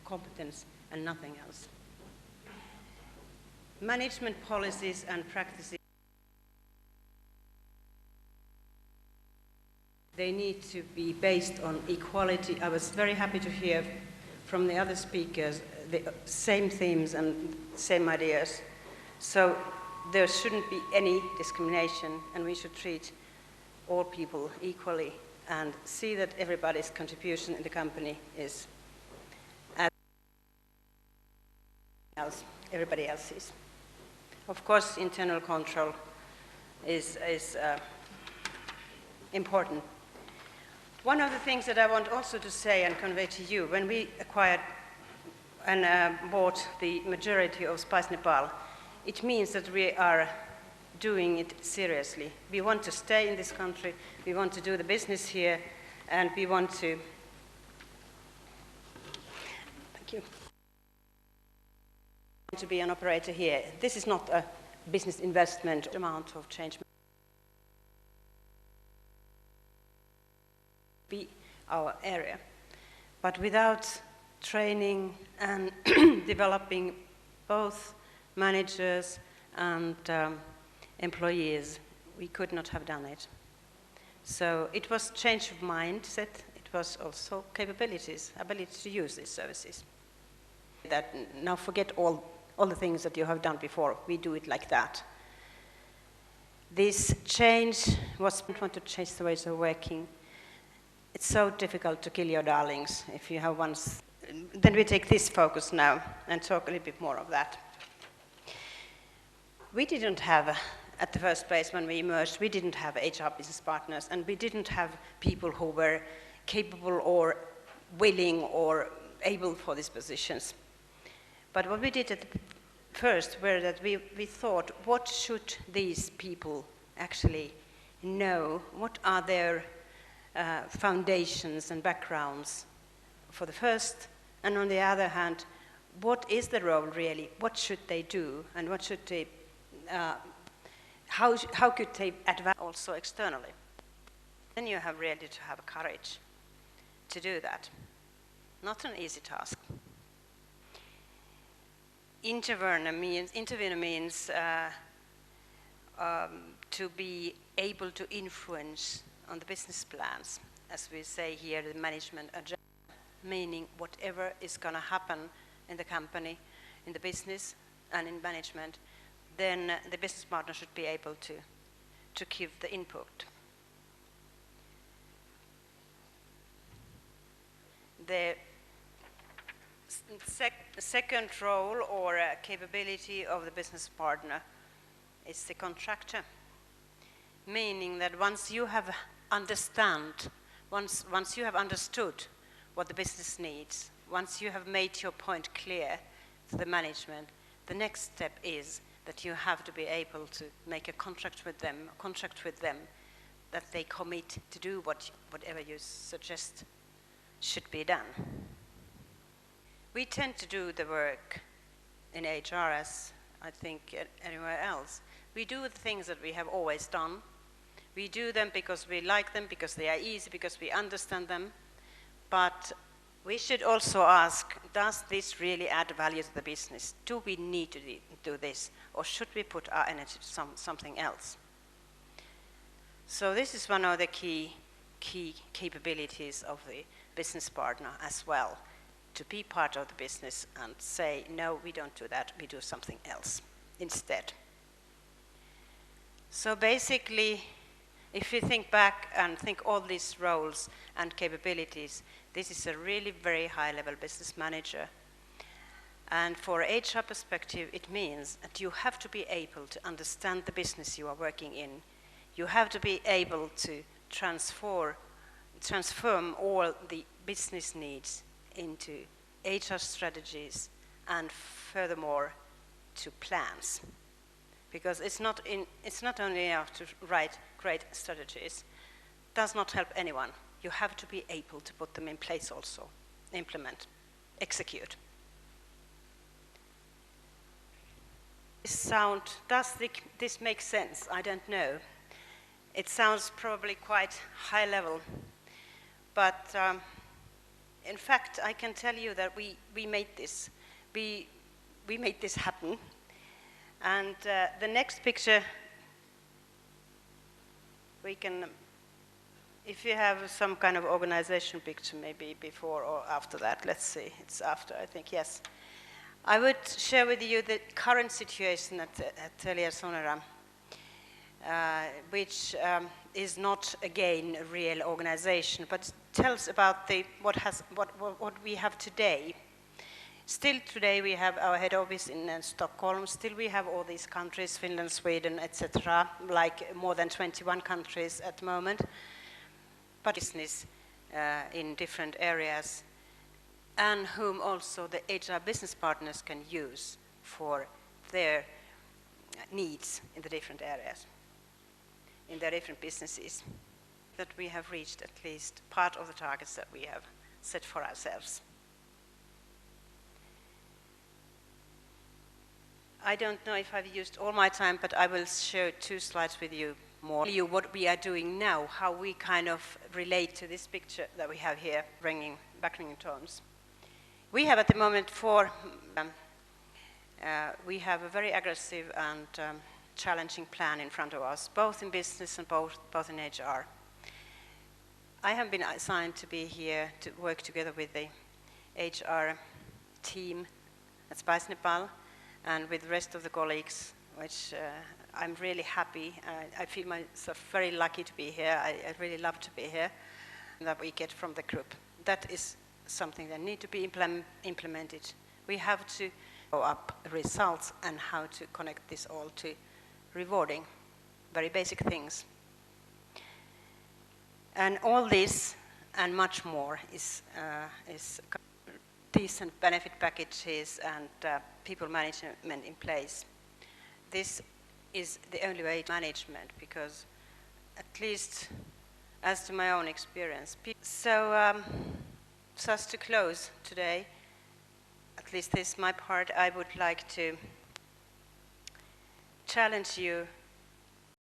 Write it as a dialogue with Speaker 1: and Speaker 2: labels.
Speaker 1: competence and nothing else. Management policies and practices, they need to be based on equality. I was very happy to hear from the other speakers the same themes and same ideas. So there shouldn't be any discrimination, and we should treat all people equally and see that everybody's contribution in the company is as everybody else's. Of course, internal control is important. One of the things that I want also to say and convey to you, when we acquired and bought the majority of Spice Nepal, it means that we are doing it seriously. We want to stay in this country, we want to do the business here, and we want to, thank you, to be an operator here. This is not a business investment amount of change. Be our area. But without training and developing both managers and employees, we could not have done it. So it was change of mindset, it was also capabilities, ability to use these services. That now forget all the things that you have done before, we do it like that. This change was, I want to change the ways of working. It's so difficult to kill your darlings if you have once. Then we take this focus now and talk a little bit more of that. We didn't have, at the first place when we emerged, we didn't have HR business partners, and we didn't have people who were capable or willing or able for these positions. But what we did at first were that we thought, what should these people actually know? What are their foundations and backgrounds for the first, and on the other hand, what is the role really? What should they do, and what should they, how could they advance also externally? Then you have really to have courage to do that. Not an easy task. Intervener means to be able to influence on the business plans, as we say here, the management agenda, meaning whatever is going to happen in the company, in the business, and in management, then the business partner should be able to give the input. The second role or capability of the business partner is the contractor, meaning that once you have once you have understood what the business needs, once you have made your point clear to the management, the next step is that you have to be able to make a contract with them that they commit to do whatever you suggest should be done. We tend to do the work in HR as I think anywhere else. We do the things that we have always done. We do them because we like them, because they are easy, because we understand them. But we should also ask, does this really add value to the business? Do we need to do this? Or should we put our energy to something else? So this is one of the key capabilities of the business partner as well, to be part of the business and say, no, we don't do that, we do something else instead. So basically, if you think back and think all these roles and capabilities, this is a really very high-level business manager. And for HR perspective, it means that you have to be able to understand the business you are working in. You have to be able to transform all the business needs into HR strategies and furthermore to plans. Because it's not only enough to write great strategies. It does not help anyone. You have to be able to put them in place also, implement, execute. Does this make sense? I don't know. It sounds probably quite high level, but in fact, I can tell you that we made this. We made this happen. And the next picture, we can, if you have some kind of organization picture, maybe before or after that, let's see, it's after, I think, yes. I would share with you the current situation at Telia Sonera, which is not, again, a real organization, but tells about what we have today. Still today we have our head office in Stockholm. Still we have all these countries, Finland, Sweden, etc., like more than 21 countries at the moment. But business in different areas, and whom also the HR business partners can use for their needs in the different areas, in their different businesses. That we have reached at least part of the targets that we have set for ourselves. I don't know if I've used all my time, but I will share 2 slides with you more. What we are doing now, how we kind of relate to this picture that we have here, bringing Buckingham tones. We have at the moment we have a very aggressive and challenging plan in front of us, both in business and both in HR. I have been assigned to be here to work together with the HR team at Spice Nepal, and with the rest of the colleagues, which I'm really happy. I feel myself very lucky to be here. I really love to be here, that we get from the group. That is something that needs to be implemented. We have to go up results and how to connect this all to rewarding, very basic things. And all this and much more is decent benefit packages and people management in place. This is the only way to management, because at least as to my own experience. So just to close today, at least this is my part, I would like to challenge you